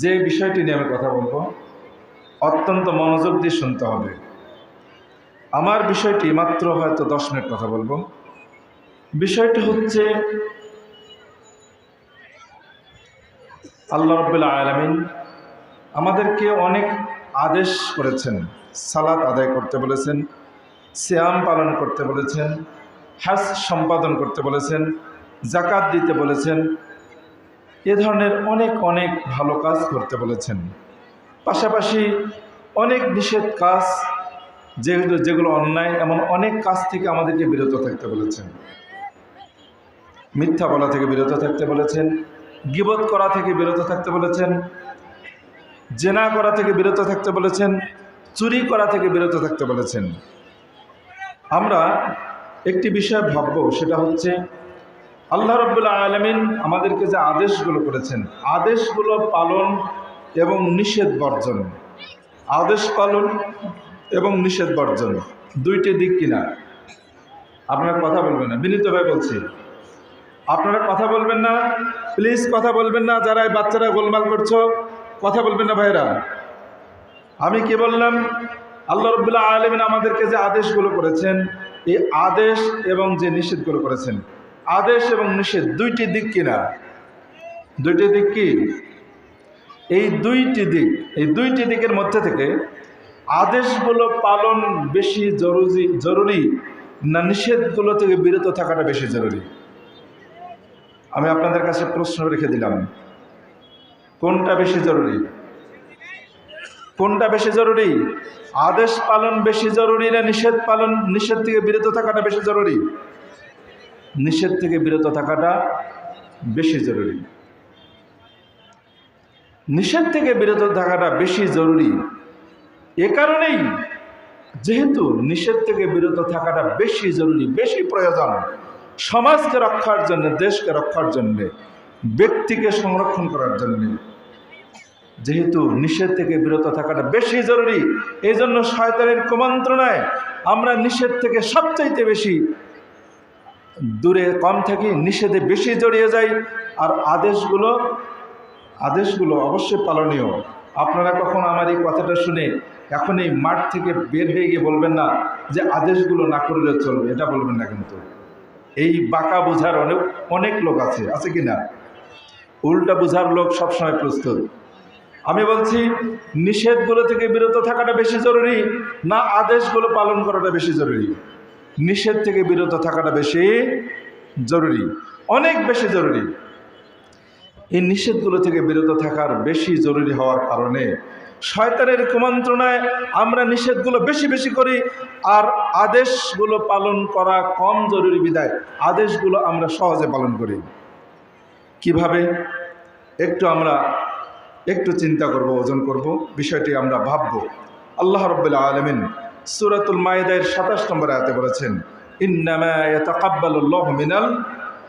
যে বিষয়টি নিয়ে আমি কথা বলবো অত্যন্ত মনোযোগ দিয়ে শুনতে হবে। আমার বিষয়টি মাত্র হয়তো 10 মিনিট কথা বলবো। বিষয়টি হচ্ছে আল্লাহ রাব্বুল আলামিন আমাদেরকে অনেক আদেশ করেছেন। সালাত আদায় করতে বলেছেন, সিয়াম পালন করতে বলেছেন, হজ সম্পাদন করতে বলেছেন, যাকাত দিতে বলেছেন, এ ধরনের অনেক অনেক ভালো কাজ করতে বলেছেন। পাশাপাশি অনেক নিষেধ কাজ, যেগুলো অন্যায়, এমন অনেক কাজ থেকে আমাদেরকে বিরত থাকতে বলেছেন। মিথ্যা বলা থেকে বিরত থাকতে বলেছেন, গীবত করা থেকে বিরত থাকতে বলেছেন, জেনা করা থেকে বিরত থাকতে বলেছেন, চুরি করা থেকে বিরত থাকতে বলেছেন। আমরা একটি বিষয় ভাবব, সেটা হচ্ছে আল্লাহ রাব্বুল আলামিন আমাদেরকে যে আদেশগুলো করেছেন, আদেশগুলো পালন এবং নিষেধ বর্জন। আদেশ পালন এবং নিষেধ বর্জন দুইটি দিক কিনা? আপনারা কথা বলবেন না, বিনীতভাবে বলছি, আপনারা কথা বলবেন না, প্লিজ কথা বলবেন না। যারা এই বাচ্চারা গোলমাল করছো, কথা বলবেন না ভাইরা। আমি কি বললাম? আল্লাহ রাব্বুল আলামিন আমাদেরকে যে আদেশগুলো করেছেন, এই আদেশ এবং যে নিষেধগুলো করেছেন, আদেশ এবং নিষেধ দুইটি দিক কিনা? দুইটি দিক কি? এই দুইটি দিকের মধ্যে থেকে আদেশগুলো পালন বেশি জরুরি না নিষেধগুলো থেকে বিরত থাকাটা বেশি জরুরি? আমি আপনাদের কাছে প্রশ্ন রেখে দিলাম, কোনটা বেশি জরুরি? কোনটা বেশি জরুরি? আদেশ পালন বেশি জরুরি না নিষেধ থেকে বিরত থাকাটা বেশি জরুরি? নিষেধ থেকে বিরত থাকাটা বেশি জরুরি। নিষেধ থেকে বিরত থাকাটা বেশি জরুরি এ কারণেই, যেহেতু নিষেধ থেকে বিরত থাকাটা বেশি জরুরি, বেশি প্রয়োজন সমাজকে রক্ষার জন্য, দেশকে রক্ষার জন্য, ব্যক্তিকে সংরক্ষণ করার জন্য। যেহেতু নিষেধ থেকে বিরত থাকাটা বেশি জরুরি, এই জন্য শয়তানের কুমন্ত্রণায় আমরা নিষেধ থেকে সবচাইতে বেশি দূরে কম থাকি, নিষেধে বেশি জড়িয়ে যাই। আর আদেশগুলো অবশ্যই পালনীয়। আপনারা কখন আমার এই কথাটা শুনে এখন এই মাঠ থেকে বের হয়ে গিয়ে বলবেন না যে আদেশগুলো না করলে চলবে, এটা বলবেন না। কিন্তু এই বাঁকা বোঝার অনেক লোক আছে কি না? উল্টা বোঝার লোক সবসময় প্রস্তুত। আমি বলছি, নিষেধগুলো থেকে বিরত থাকাটা বেশি জরুরি না আদেশগুলো পালন করাটা বেশি জরুরি? নিষেধ থেকে বিরত থাকাটা বেশি জরুরি, অনেক বেশি জরুরি। এই নিষেধগুলো থেকে বিরত থাকার বেশি জরুরি হওয়ার কারণে শয়তানের কুমন্ত্রণায় আমরা নিষেধগুলো বেশি বেশি করি, আর আদেশগুলো পালন করা কম জরুরি বিধায় আদেশগুলো আমরা সহজে পালন করি। কিভাবে? আমরা একটু চিন্তা করব, ওজন করব, বিষয়টি আমরা ভাবব। আল্লাহ রাব্বুল আলামিন সূরাতুল মাইদার 27 নম্বর আয়াতে বলেছেন, ইন্নামা ইয়াতাকাব্বালুল্লাহু মিনাল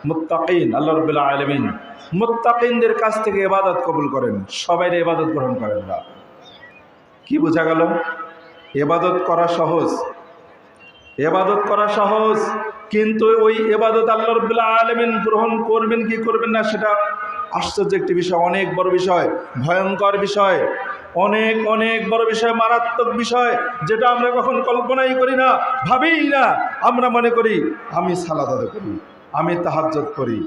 মুত্তাকিন। আল্লাহ রাব্বুল আলামিন মুত্তাকিনদের কাছ থেকে ইবাদত কবুল করেন, সবাইয়ের ইবাদত গ্রহণ করেন না। কি বোঝা গেল? ইবাদত করা সহজ, কিন্তু ওই ইবাদত আল্লাহ রাব্বুল আলামিন গ্রহণ করবেন কি করবেন না সেটা আশ্চর্য একটি বিষয়, অনেক বড় বিষয়, ভয়ঙ্কর বিষয়, অনেক অনেক বড় বিষয়, মারাত্মক বিষয়, যেটা আমরা কখন কল্পনাই করি না, ভাবিই না। আমরা মনে করি আমি সালাত আদায় করি, আমি তাহাজ্জুদ করি,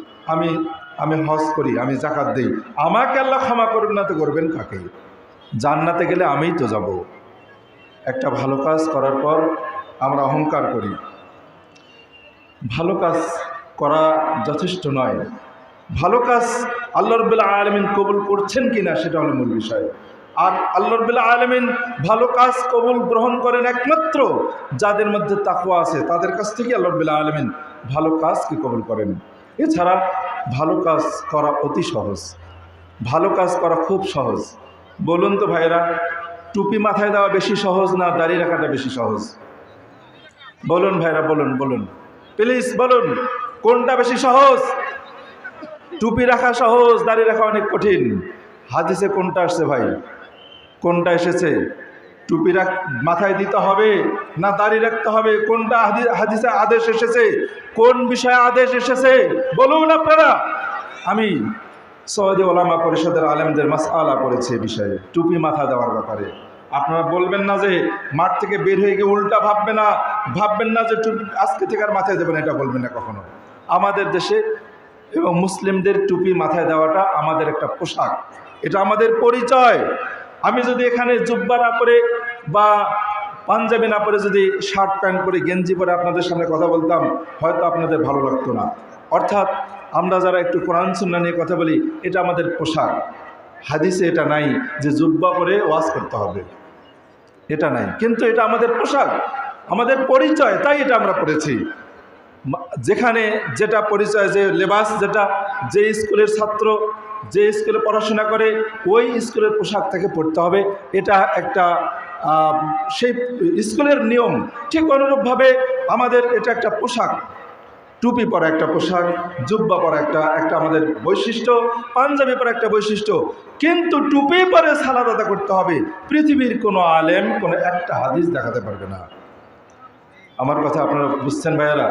আমি হজ করি, আমি যাকাত দেই, আমাকে আল্লাহ ক্ষমা করবেন না তো করবেন কাকে? জান্নাতে গেলে আমিই তো যাব। একটা ভালো কাজ করার পর আমরা অহংকার করি। ভালো কাজ করা যথেষ্ট নয়, ভালো কাজ আল্লাহ রাব্বুল আলামিন কবুল করছেন কিনা সেটা হলো মূল বিষয়। আর আল্লাহ রাব্বুল আলামিন ভালো কাজ কবুল গ্রহণ করেন একমাত্র যাদের মধ্যে তাকওয়া আছে, তাদের কাছ থেকে আল্লাহ রাব্বুল আলামিন ভালো কাজকে কবুল করেন। এছাড়া ভালো কাজ করা অতি সহজ, ভালো কাজ করা খুব সহজ। বলুন তো ভাইরা, টুপি মাথায় দেওয়া বেশি সহজ না দাড়ি রাখাটা বেশি সহজ? বলুন ভাইরা, বলুন প্লিজ বলুন, কোনটা বেশি সহজ? টুপি রাখা সহজ, দাড়ি রাখা অনেক কঠিন। হাদিসে কোনটা আসছে ভাই? কোনটা এসেছে? টুপি মাথায় দিতে হবে না দাড়ি রাখতে হবে? কোনটা হাদিসে আদেশ এসেছে? কোন বিষয়ে আদেশ এসেছে বলুন আপনারা। আমি সৌদি ওলামা পরিষদের আলেমদের মাসআলা করেছে এই বিষয়ে টুপি মাথা দেওয়ার ব্যাপারে। আপনারা বলবেন না যে মাঠ থেকে বের হয়ে গিয়ে উল্টা ভাববেন না যে টুপি আজকে থেকে আর মাথায় দেবেন, এটা বলবেন না কখনো। আমাদের দেশে এবং মুসলিমদের টুপি মাথায় দেওয়াটা আমাদের একটা পোশাক, এটা আমাদের পরিচয়। আমি যদি এখানে জুব্বা না পরে বা পাঞ্জাবি না পরে যদি শার্ট প্যান্ট পরে গেঞ্জি পরে আপনাদের সামনে কথা বলতাম, হয়তো আপনাদের ভালো লাগতো না। অর্থাৎ আমরা যারা একটু কোরআন সুন্নাহ নিয়ে কথা বলি, এটা আমাদের পোশাক। হাদিসে এটা নাই যে জুব্বা পরে ওয়াজ করতে হবে, এটা নাই, কিন্তু এটা আমাদের পোশাক, আমাদের পরিচয়, তাই এটা আমরা পড়েছি। যেখানে যেটা পরিচয়, যে লেবাস, যেটা যে স্কুলের ছাত্র যে স্কুলে পড়াশোনা করে ওই স্কুলের পোশাক থেকে পড়তে হবে, এটা একটা সেই স্কুলের নিয়ম। ঠিক অনুরূপভাবে আমাদের এটা একটা পোশাক, টুপি পরা একটা পোশাক, জুব্বা পরা একটা আমাদের বৈশিষ্ট্য, পাঞ্জাবি পরা একটা বৈশিষ্ট্য। কিন্তু টুপি পরে সালাত আদা করতে হবে, পৃথিবীর কোনো আলেম কোনো একটা হাদিস দেখাতে পারবে না। আমার কথা আপনারা বুঝছেন ভাইয়েরা,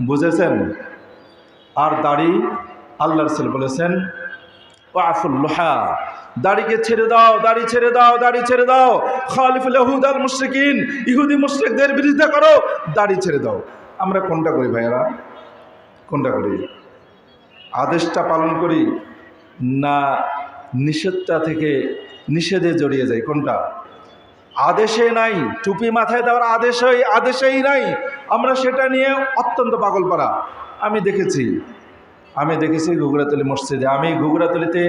বুঝেছেন? আর দাড়ি, আল্লাহ রাসূল বলেছেন ওয়াফুল লুহা, দাড়িকে ছেড়ে দাও, দাড়ি ছেড়ে দাও, দাড়ি ছেড়ে দাও। খালিফুল ইয়াহুদ আল মুশরিকিন, ইহুদি মুশরিকদের বিরোধিতা করো, দাড়ি ছেড়ে দাও। আমরা কোনটা করি ভাইয়েরা? কোনটা করি? আদেশটা পালন করি না নিষেধটা থেকে নিষেধে জড়িয়ে যাই? কোনটা? আদেশে নাই, টুপি মাথায় দেওয়ার আদেশেই নাই, আমরা সেটা নিয়ে অত্যন্ত পাগল পারা। আমি দেখেছি ঘুঘরাতলি মসজিদে, আমি ঘুঘরাতলিতে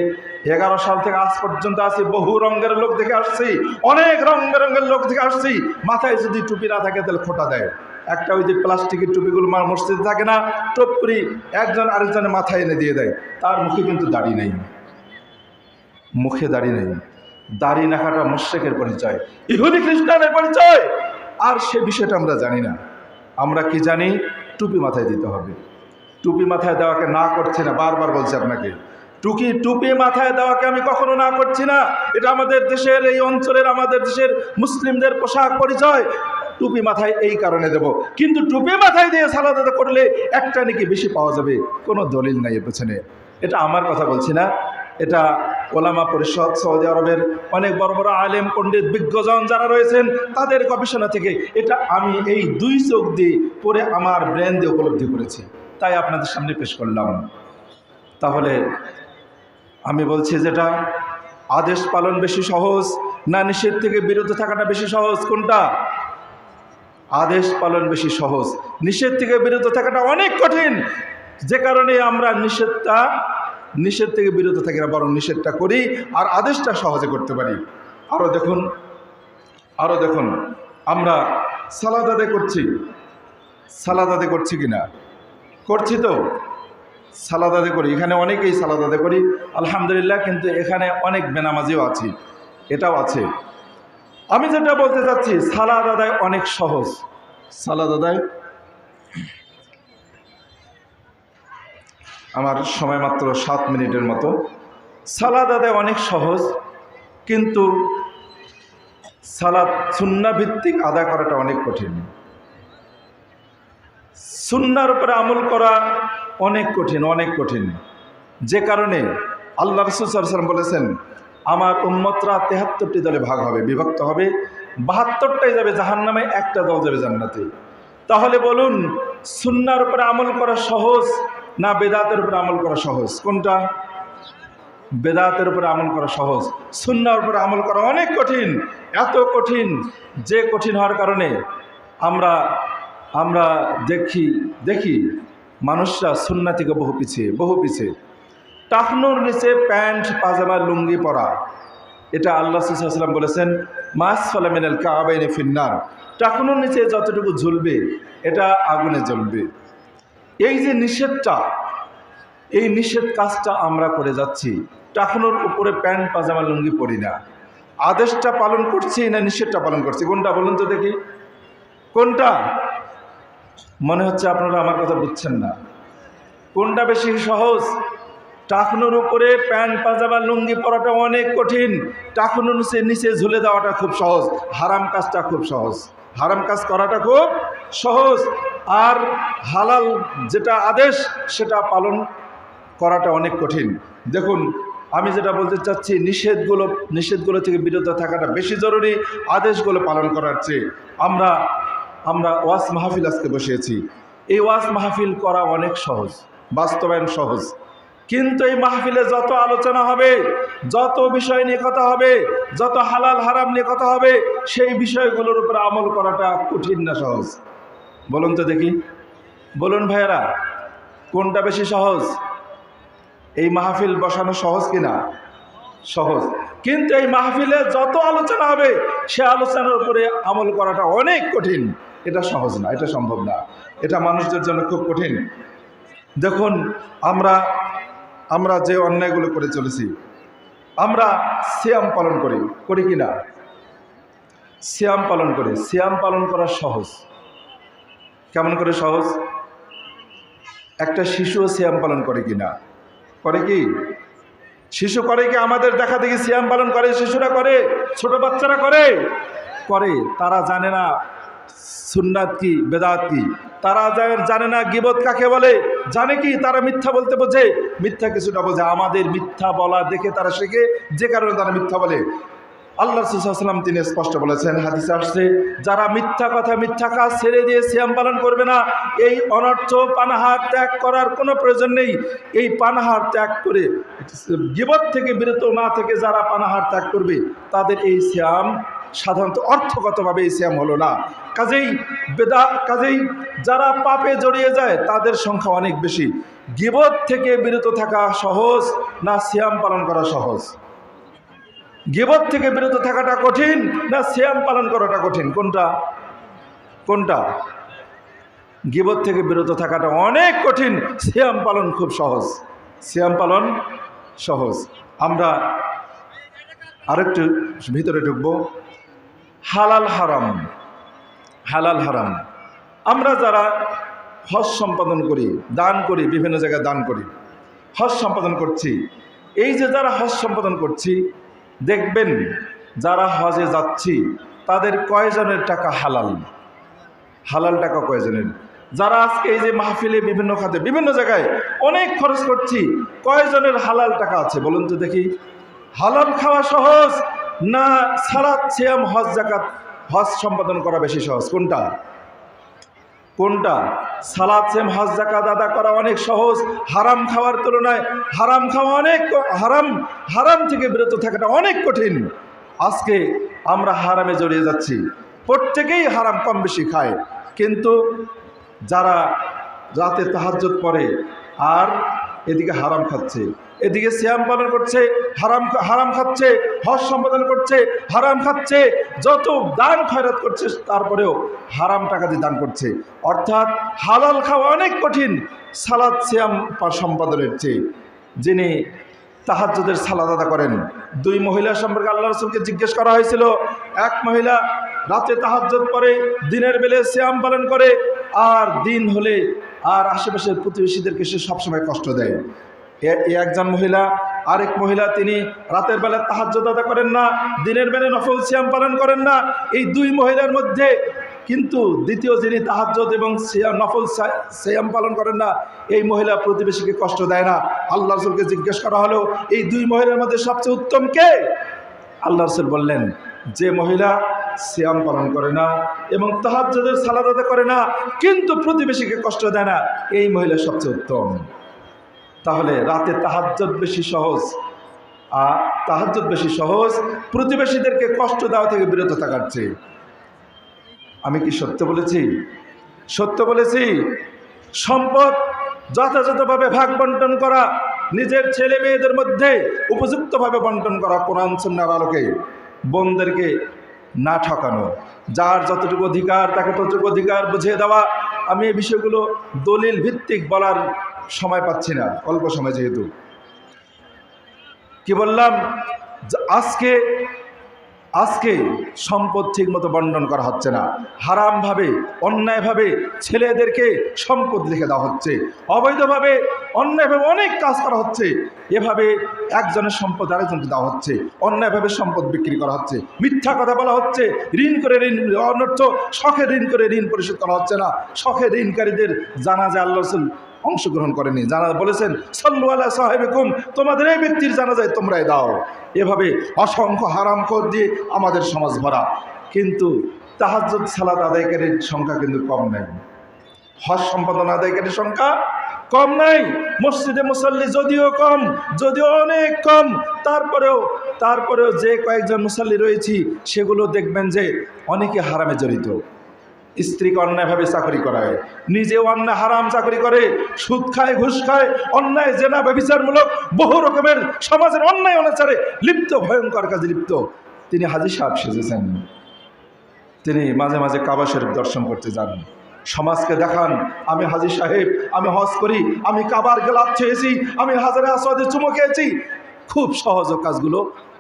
11 সাল থেকে আজ পর্যন্ত আছি, বহু রঙের লোক দেখে আসছি, অনেক রঙ বেরঙের লোক দেখে আসছি। মাথায় যদি টুপি না থাকে তাহলে খোটা দেয়। একটা ওই যে প্লাস্টিকের টুপিগুলো মসজিদে থাকে না, টপ করি একজন আরেকজনের মাথায় এনে দিয়ে দেয়। তার মুখে কিন্তু দাড়ি নেই, মুখে দাড়ি নেই। দাড়ি রাখাটা মুশরিকের পরিচয়, ইহুদি খ্রিস্টানের পরিচয়। আর সে বিষয়টা আমরা জানি না। আমরা কি জানি? টুপি মাথায় দিতে হবে। টুপি মাথায় দেওয়াকে না করছি না, বারবার বলছি আপনাকে, টুপি মাথায় দেওয়াকে আমি কখনো না করছি না। এটা আমাদের দেশের, এই অঞ্চলের, আমাদের দেশের মুসলিমদের পোশাক পরিচয়। টুপি মাথায় এই কারণে দেব, কিন্তু টুপি মাথায় দিয়ে সালাত আদায় করলে একটা নাকি বেশি পাওয়া যাবে, কোনো দলিল নাই এর পেছনে। এটা আমার কথা বলছি না, এটা ওলামা পরিষদ, সৌদি আরবের অনেক বড় বড় আলেম, পণ্ডিত, বিজ্ঞজন যারা রয়েছেন তাদের গবেষণা থেকে এটা আমি এই 2 চোখ দিয়ে পড়ে আমার ব্রেন দিয়ে উপলব্ধি করেছি, তাই আপনাদের সামনে পেশ করলাম। তাহলে আমি বলছি, যেটা আদেশ পালন বেশি সহজ না নিষেধ থেকে বিরত থাকাটা বেশি সহজ? কোনটা? আদেশ পালন বেশি সহজ, নিষেধ থেকে বিরত থাকাটা অনেক কঠিন। যে কারণে আমরা নিষেধ থেকে বিরত থাকি না, বরং নিষেধটা করি আর আদেশটা সহজে করতে পারি। আরও দেখুন আমরা সালাত আদায় করছি কিনা? করছি তো, সালাত আদায় করি। এখানে অনেকেই সালাত আদায় করি আলহামদুলিল্লাহ, কিন্তু এখানে অনেক বেনামাজিও আছি, এটাও আছে। আমি যেটা বলতে চাচ্ছি, সালাত আদায় অনেক সহজ। সালাত আদায়, আমার সময় মাত্র 7 মিনিটের মতো। সালাত আদায় অনেক সহজ, কিন্তু সালাত সুন্নাহ ভিত্তিক আদায় করাটা অনেক কঠিন। সুন্নাহর উপরে আমল করা অনেক কঠিন। যে কারণে আল্লাহ রাসূল সাল্লাল্লাহু আলাইহি ওয়াসাল্লাম বলেছেন, আমার উম্মতরা 73টি দলে ভাগ হবে, বিভক্ত হবে, 72টাই যাবে জাহান্নামে, একটা দল যাবে জান্নাতে। তাহলে বলুন, সুন্নাহর উপরে আমল করা সহজ না বেদাতের উপরে আমল করা সহজ? কোনটা? বেদাতের উপরে আমল করা সহজ, সুন্নাহর উপরে আমল করা অনেক কঠিন। এত কঠিন যে কঠিন হওয়ার কারণে আমরা দেখি মানুষরা সুন্নাহ থেকে বহু পিছিয়ে। টাকনুর নিচে প্যান্ট, পাজামা, লুঙ্গি পরা, এটা আল্লাহ সাল্লাল্লাহু আলাইহি ওয়াসাল্লাম বলেছেন, মাসফালা মিনাল কাবাইনি ফিন্নার, টাকনুর নিচে যতটুকু ঝুলবে এটা আগুনে জ্বলবে। এই যে নিষেধটা, এই নিষেধ কাজটা আমরা করে যাচ্ছি, টাকনুর উপরে প্যান্ট, পাজামা, লুঙ্গি পরি না। আদেশটা পালন করছি না নিষেধটা পালন করছি? কোনটা বলুন তো দেখি, কোনটা? মনে হচ্ছে আপনারা আমার কথা বুঝছেন না। কোনটা বেশি সহজ? টাকনুর উপরে প্যান্ট, পাজামা, লুঙ্গি পরাটা অনেক কঠিন, টাকনুর নিচে ঝুলে দেওয়াটা খুব সহজ। হারাম কাজটা খুব সহজ, হারাম কাজ করাটা খুব সহজ। আর হালাল যেটা আদেশ সেটা পালন করাটা অনেক কঠিন। দেখুন, আমি যেটা বলতে চাচ্ছি, নিষেধগুলো থেকে বিরত থাকাটা বেশি জরুরি আদেশগুলো পালন করার চেয়ে। আমরা ওয়াজ মাহফিল আজকে বসিয়েছি। এই ওয়াজ মাহফিল করা অনেক সহজ, বাস্তবায়ন সহজ, কিন্তু এই মাহফিলে যত আলোচনা হবে, যত বিষয় নিয়ে কথা হবে, যত হালাল হারাম নিয়ে কথা হবে, সেই বিষয়গুলোর উপর আমল করাটা কঠিন না সহজ? বলুন তো দেখি, বলুন ভাইয়েরা, কোনটা বেশি সহজ? এই মাহফিল বসানো সহজ কিনা? সহজ। কিন্তু এই মাহফিলে যত আলোচনা হবে, সে আলোচনার উপরে আমল করাটা অনেক কঠিন। এটা সহজ না, এটা সম্ভব না, এটা মানুষদের জন্য খুব কঠিন। দেখুন, আমরা যে অন্যায়গুলো করে চলেছি, আমরা সিয়াম পালন করি কিনা? সিয়াম পালন করি। সিয়াম পালন করা সহজ। কেমন করে সহজ? একটা শিশুও সিয়াম পালন করে কিনা? করে কি? শিশু করে কি? আমাদের দেখা দেখি সিয়াম পালন করে, শিশুরা করে, ছোট বাচ্চারা করে। তারা জানে না সুন্নাত কি, বেদাত কি, তারা জানে না গীবত কাকে বলে। জানে কি? তারা মিথ্যা বলতে বোঝে, মিথ্যা কিছুটা বোঝে। আমাদের মিথ্যা বলা দেখে তারা শেখে, যে কারণে তারা মিথ্যা বলে। আল্লাহ রাসূল সাল্লাল্লাহু আলাইহি ওয়াসাল্লাম তিনি স্পষ্ট বলেছেন, হাদিসে আসছে, যারা মিথ্যা কথা, মিথ্যা কাজ ছেড়ে দিয়ে সিয়াম পালন করবে না, এই অনর্থ পানাহার ত্যাগ করার কোনো প্রয়োজন নেই। এই পানাহার ত্যাগ করে, গীবত থেকে বিরত না থেকে যারা পানাহার ত্যাগ করবে, তাদের এই সিয়াম সাধারণত অর্থগতভাবে এই সিয়াম হলো না। কাজেই যারা পাপে জড়িয়ে যায় তাদের সংখ্যা অনেক বেশি। গীবত থেকে বিরত থাকা সহজ না সিয়াম পালন করা সহজ? গীবত থেকে বিরত থাকাটা কঠিন না সিয়াম পালন করাটা কঠিন? কোনটা? গীবত থেকে বিরত থাকাটা অনেক কঠিন, সিয়াম পালন খুব সহজ। সিয়াম পালন সহজ। আমরা আরেকটু ভিতরে ঢুকবো। হালাল হারাম। আমরা যারা হজ সম্পাদন করি, দান করি, বিভিন্ন জায়গায় দান করি, হজ সম্পাদন করছি, এই যে যারা হজ সম্পাদন করছি, দেখবেন যারা হজে যাচ্ছি তাদের কয়জনের টাকা হালাল টাকা কয়জনের? যারা আজকে এই যে মাহফিলে বিভিন্ন খাতে বিভিন্ন জায়গায় অনেক খরচ করছি, কয়জনের হালাল টাকা আছে বলুন তো দেখি? হালাল খাওয়া সহজ না সালাত, সিয়াম, হজ, যাকাত, হজ সম্পাদন করা বেশি সহজ? কোনটা? সালাত, সিয়াম, হজ, যাকাত আদা করা অনেক সহজ হারাম খাওয়ার তুলনায়। হারাম খাওয়া অনেক, হারাম থেকে বিরত থাকাটা অনেক কঠিন। আজকে আমরা হারামে জড়িয়ে যাচ্ছি, প্রত্যেকেই হারাম কম বেশি খায়, কিন্তু যারা রাতে তাহাজ্জুদ পড়ে আর এদিকে হারাম খাচ্ছে, এদিকে সিয়াম পালন করছে, হারাম খাচ্ছে, হজ সম্পাদন করছে, হারাম খাচ্ছে, যত দান খয়রাত করছে তারপরেও হারাম টাকা দিয়ে দান করছে। অর্থাৎ হালাল খাওয়া অনেক কঠিন সালাত, সিয়াম সম্পাদনের চেয়ে। যিনি তাহাজ্জুদের সালাত আদা করেন, দুই মহিলা সম্পর্কে আল্লাহ রাসূলকে জিজ্ঞেস করা হয়েছিল। এক মহিলা রাতে তাহাজ্জুদ পড়ে, দিনের বেলা সিয়াম পালন করে, আর দিন হলে আর আশেপাশের প্রতিবেশীদেরকে সে সবসময় কষ্ট দেয়। একজন মহিলা, আরেক মহিলা তিনি রাতের বেলা তাহাজ্জুদ আদা করেন না, দিনের বেলা নফল সিয়াম পালন করেন না। এই দুই মহিলার মধ্যে কিন্তু দ্বিতীয় যিনি তাহাজ্জুদ এবং নফল সিয়াম পালন করেন না, এই মহিলা প্রতিবেশীকে কষ্ট দেয় না। আল্লাহ রাসূলকে জিজ্ঞেস করা হলো, এই দুই মহিলার মধ্যে সবচেয়ে উত্তম কে? আল্লাহ রাসূল বললেন, যে মহিলা সিয়াম পালন করে না এবং তাহাজ্জুদের সালাত আদা করে না কিন্তু প্রতিবেশীকে কষ্ট দেয় না, এই মহিলা সবচেয়ে উত্তম। তাহলে রাতে তাহাজ্জুদ বেশি সহজ প্রতিবেশীদেরকে কষ্ট দেওয়া থেকে বিরত থাকার চেয়ে। আমি কি সত্য বলেছি? সম্পদ যথাযথভাবে ভাগ বন্টন করা, নিজের ছেলে মেয়েদের মধ্যে উপযুক্তভাবে বন্টন করা, কোরআন সুন্নাহর আলোকে বোনদেরকে না ঠকানো, যার যতটুকু অধিকার তাকে ততটুকু অধিকার বুঝিয়ে দেওয়া। আমি এই বিষয়গুলো দলিল ভিত্তিক বলার সময় পাচ্ছি না, অল্প সময় যেহেতু। কি বললাম? আজকে সম্পদ ঠিক মতো বন্টন করা হচ্ছে না, হারামভাবে, অন্যায়ভাবে ছেলেদেরকে সম্পদ লিখে দেওয়া হচ্ছে, অবৈধভাবে অন্যায়ভাবে অনেক কাজ করা হচ্ছে। এভাবে একজনের সম্পদ আরেকজনকে দেওয়া হচ্ছে, অন্যায়ভাবে সম্পদ বিক্রি করা হচ্ছে, মিথ্যা কথা বলা হচ্ছে, ঋণ করে ঋণ অনর্থ শখে ঋণ করে ঋণ পরিশোধ করা হচ্ছে না। শখে ঋণকারীদের জানাজা আল্লাহ রাসূল অংশগ্রহণ করেনি, জানা বলেছেন সাল্লু আলা সাহিবিকুম, তোমাদের এই ব্যক্তির জানাজায় তোমরাই দাও। এভাবে অসংখ্য হারামখোর দিয়ে আমাদের সমাজ ভরা। কিন্তু তাহাজ্জুদ সালাত আদায়কারীর সংখ্যা কিন্তু কম নাই, হজ সম্পাদনা আদায়কারীর সংখ্যা কম নাই। মসজিদে মুসল্লি যদিও কম, যদিও অনেক কম, তারপরেও যে কয়েকজন মুসল্লি রয়েছি সেগুলো দেখবেন যে অনেকে হারামে জড়িত। স্ত্রীকে অন্যায়ভাবে চাকরি করায়, নিজেও অন্যায় হারাম চাকরি করে, সুদ খায়, ঘুষ খায়, অন্যায় জেনা ব্যভিচারমূলক বহু রকমের সমাজের অন্যায় অনাচারে লিপ্ত, ভয়ঙ্কর কাজে লিপ্ত। তিনি হাজী সাহেব সেজেছেন, তিনি মাঝে মাঝে কাবা শরীফ দর্শন করতে যান, সমাজকে দেখান আমি হাজী সাহেব, আমি হজ করি, আমি কাবার গেলাপ ছেয়েছি, আমি হাজারে আসওয়াদে চুমো খেয়েছি। খুব সহজ কাজগুলো,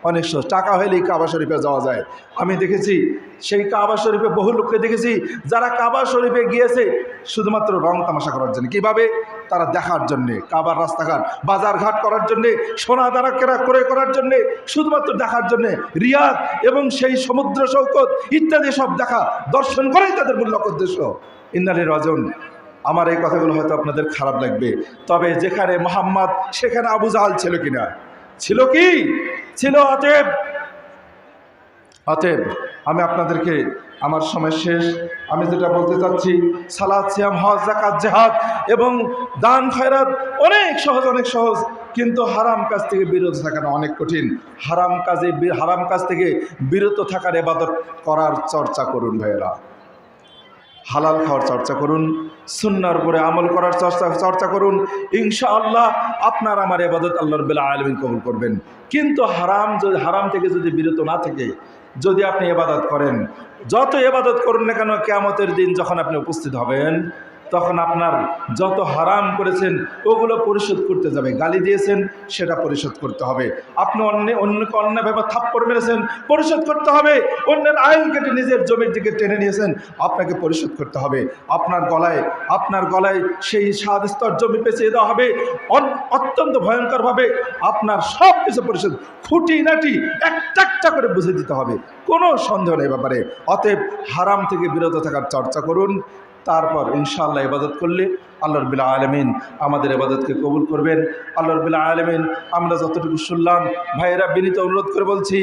অনেক সহজ, টাকা হলেই কাবা শরীফে যাওয়া যায়। আমি দেখেছি সেই কাবা শরীফে বহু লোককে দেখেছি যারা কাবা শরীফে গিয়েছে শুধুমাত্র রং তামাশা করার জন্য। কিভাবে? তারা দেখার জন্যে, কাবার রাস্তাঘাট বাজারঘাট করার জন্যে, সোনা দানা কেনা ক্রয় করার জন্যে, শুধুমাত্র দেখার জন্যে। রিয়াদ এবং সেই সমুদ্র সৈকত ইত্যাদি সব দেখা দর্শন করেই তাদের মূল লক্ষ্য উদ্দেশ্য। ইন্নালিল্লাহি ওয়া ইন্না ইলাইহি রাজিউন। আমার এই কথাগুলো হয়তো আপনাদের খারাপ লাগবে, তবে যেখানে মুহাম্মদ সেখানে আবু জাহাল ছিল কিনা? ছিল কি? ছিল। অতএব আমি আপনাদেরকে, আমার সময় শেষ, আমি যেটা বলতে চাচ্ছি, সালাত, সিয়াম, হজ, যাকাত, জিহাদ এবং দান খয়রাত অনেক সহজ, অনেক সহজ, কিন্তু হারাম কাজ থেকে বিরত থাকাটা অনেক কঠিন। হারাম কাজ থেকে বিরত থাকার ইবাদত করার চর্চা করুন ভাইয়েরা। হালাল খাওয়ার চর্চা করুন, সুন্নাহর উপরে আমল করার চর্চা করুন। ইনশাআল্লাহ আপনার আমার ইবাদত আল্লাহ রাব্বুল আলামিন কবুল করবেন। কিন্তু হারাম থেকে যদি বিরত না থেকে যদি আপনি ইবাদত করেন, যত ইবাদত করুন না কেন, কিয়ামতের দিন যখন আপনি উপস্থিত হবেন তখন আপনার যত হারাম করেছেন ওগুলো পরিশোধ করতে যাবে। গালি দিয়েছেন সেটা পরিশোধ করতে হবে। আপনি অন্যকে অন্যভাবে থাপ্পড় মেরেছেন, পরিশোধ করতে হবে। অন্যের আইন কেটে নিজের জমির দিকে টেনে নিয়েছেন, আপনাকে পরিশোধ করতে হবে। আপনার গলায় সেই 7 স্তর জমি পেঁচিয়ে দেওয়া হবে অত্যন্ত ভয়ঙ্করভাবে। আপনার সব কিছু পরিশোধ খুঁটিনাটি একটা একটা করে বুঝে দিতে হবে, কোনো সন্দেহ নেই ব্যাপারে। অতএব হারাম থেকে বিরত থাকার চর্চা করুন। তারপর ইনশাআল্লাহ ইবাদত করলে আল্লাহ রাব্বুল আলামিন আমাদের ইবাদতকে কবুল করবেন। আল্লাহ রাব্বুল আলামিন, আমরা যতটুকু শুনলাম, ভাইয়েরা বিনীত অনুরোধ করে বলছি,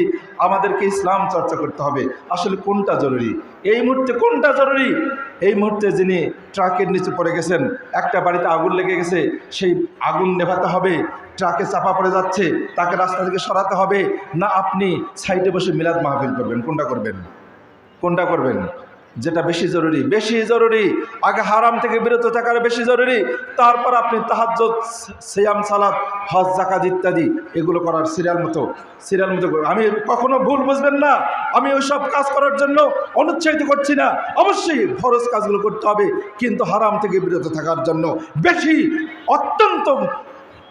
আমাদেরকে ইসলাম চর্চা করতে হবে। আসলে কোনটা জরুরি এই মুহূর্তে, কোনটা জরুরি? এই মুহূর্তে যিনি ট্রাকের নিচে পড়ে গেছেন, একটা বাড়িতে আগুন লেগে গেছে, সেই আগুন নেভাতে হবে, ট্রাকে চাপা পড়ে যাচ্ছে, তাকে রাস্তা থেকে সরাতে হবে, না আপনি সাইডে বসে মিলাদ মাহফিল করবেন? কোনটা করবেন? যেটা বেশি জরুরি, আগে হারাম থেকে বিরত থাকার বেশি জরুরি। তারপর আপনি তাহাজ্জুদ, সিয়াম, সালাত, হজ, যাকাত ইত্যাদি এগুলো করার সিরিয়াল মতো আমি কখনো ভুল বুঝবেন না। আমি ওইসব কাজ করার জন্য অনুৎসাহিত করছি না। অবশ্যই ফরজ কাজগুলো করতে হবে, কিন্তু হারাম থেকে বিরত থাকার জন্য অত্যন্ত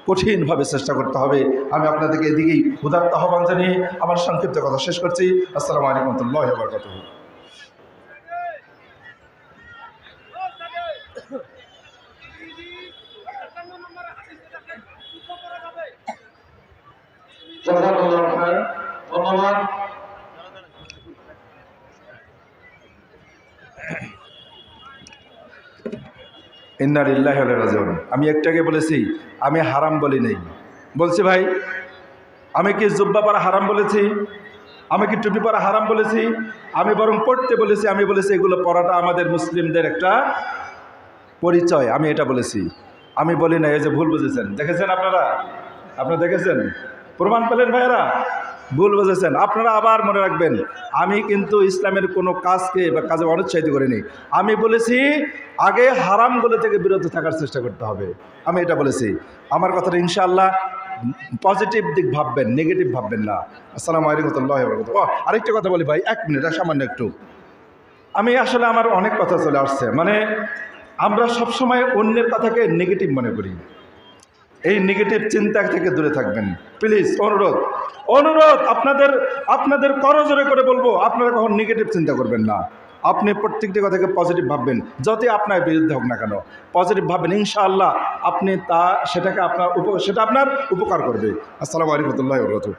কঠিনভাবে চেষ্টা করতে হবে। আমি আপনাদেরকে এদিকেই উদাত্ত আহ্বান জানিয়ে আমার সংক্ষিপ্ত কথা শেষ করছি। আসসালামু আলাইকুম ওয়া রাহমাতুল্লাহি ওয়া বারাকাতুহু। ধন্যবাদ। ইন্না লিল্লাহি ওয়া ইন্না ইলাইহি রাজিউন। আমি একটাকে বলেছি, আমি হারাম বলি নাই। বলছি ভাই, আমি কি জুব্বা পরা হারাম বলেছি? আমি কি টুপি পরা হারাম বলেছি? আমি বরং পড়তে বলেছি। আমি বলেছি এগুলো পড়াটা আমাদের মুসলিমদের একটা পরিচয়, আমি এটা বলেছি। আমি বলি না। এই যে ভুল বুঝেছেন, দেখেছেন আপনারা দেখেছেন, প্রমাণ পেলেন ভাইয়েরা, ভুল বুঝেছেন। আপনারা আবার মনে রাখবেন, আমি কিন্তু ইসলামের কোনো কাজকে বা কাজে অনুৎসাহিত করিনি। আমি বলেছি আগে হারামগুলো থেকে বিরত থাকার চেষ্টা করতে হবে, আমি এটা বলেছি। আমার কথাটা ইনশাআল্লাহ পজিটিভ দিক ভাববেন, নেগেটিভ ভাববেন না। আসসালামু আলাইকুম ওয়া রাহমাতুল্লাহি ওয়া বারাকাতুহু। আরেকটা কথা বলি ভাই, 1 মিনিট, সামান্য একটু। আমি আসলে আমার অনেক কথা চলে আসছে, মানে আমরা সবসময় অন্যের কথাকে নেগেটিভ মনে করি। এই নেগেটিভ চিন্তা থেকে দূরে থাকবেন প্লিজ। অনুরোধ আপনাদের করজোরে করে বলবো, আপনারা কখন নেগেটিভ চিন্তা করবেন না। আপনি প্রত্যেকটি কথাকে পজিটিভ ভাববেন, যতই আপনার বিরুদ্ধে হোক না কেন পজিটিভ ভাববেন, ইনশাআল্লাহ আপনি সেটাকে সেটা আপনার উপকার করবে। আসসালামু আলাইকুম ওয়া রাহমাতুল্লাহি ওয়া বারাকাতুহু।